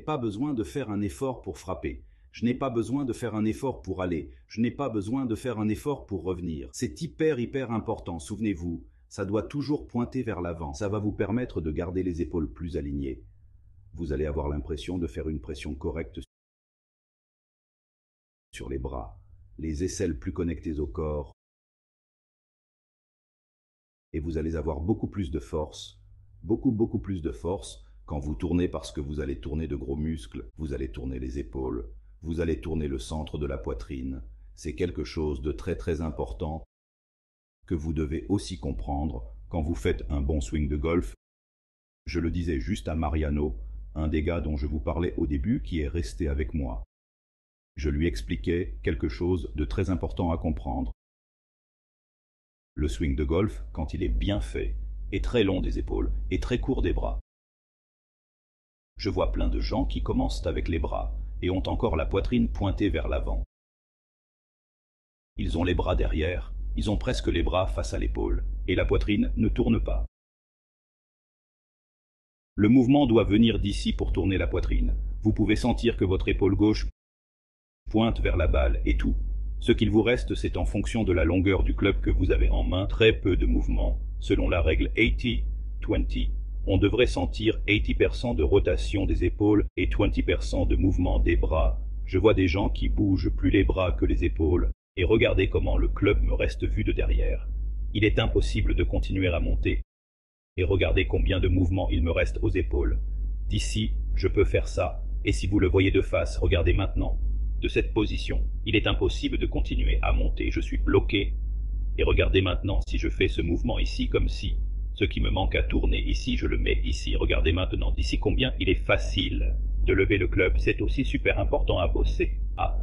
pas besoin de faire un effort pour frapper. Je n'ai pas besoin de faire un effort pour aller. Je n'ai pas besoin de faire un effort pour revenir. C'est hyper important, souvenez-vous. Ça doit toujours pointer vers l'avant. Ça va vous permettre de garder les épaules plus alignées. Vous allez avoir l'impression de faire une pression correcte sur les bras, les aisselles plus connectées au corps. Et vous allez avoir beaucoup plus de force, beaucoup plus de force quand vous tournez, parce que vous allez tourner de gros muscles, vous allez tourner les épaules, vous allez tourner le centre de la poitrine. C'est quelque chose de très important que vous devez aussi comprendre quand vous faites un bon swing de golf. Je le disais juste à Mariano, un des gars dont je vous parlais au début, qui est resté avec moi. Je lui expliquais quelque chose de très important à comprendre. Le swing de golf, quand il est bien fait, est très long des épaules et très court des bras. Je vois plein de gens qui commencent avec les bras et ont encore la poitrine pointée vers l'avant. Ils ont les bras derrière, ils ont presque les bras face à l'épaule, et la poitrine ne tourne pas. Le mouvement doit venir d'ici pour tourner la poitrine. Vous pouvez sentir que votre épaule gauche pointe vers la balle et tout. Ce qu'il vous reste, c'est en fonction de la longueur du club que vous avez en main, très peu de mouvement. Selon la règle 80-20, on devrait sentir 80% de rotation des épaules et 20% de mouvement des bras. Je vois des gens qui bougent plus les bras que les épaules, et regardez comment le club me reste vu de derrière. Il est impossible de continuer à monter. Et regardez combien de mouvements il me reste aux épaules. D'ici, je peux faire ça, et si vous le voyez de face, regardez maintenant. De cette position, il est impossible de continuer à monter, je suis bloqué. Et regardez maintenant si je fais ce mouvement ici comme si. Ce qui me manque à tourner ici, je le mets ici. Regardez maintenant d'ici combien il est facile de lever le club. C'est aussi super important à bosser. Ah,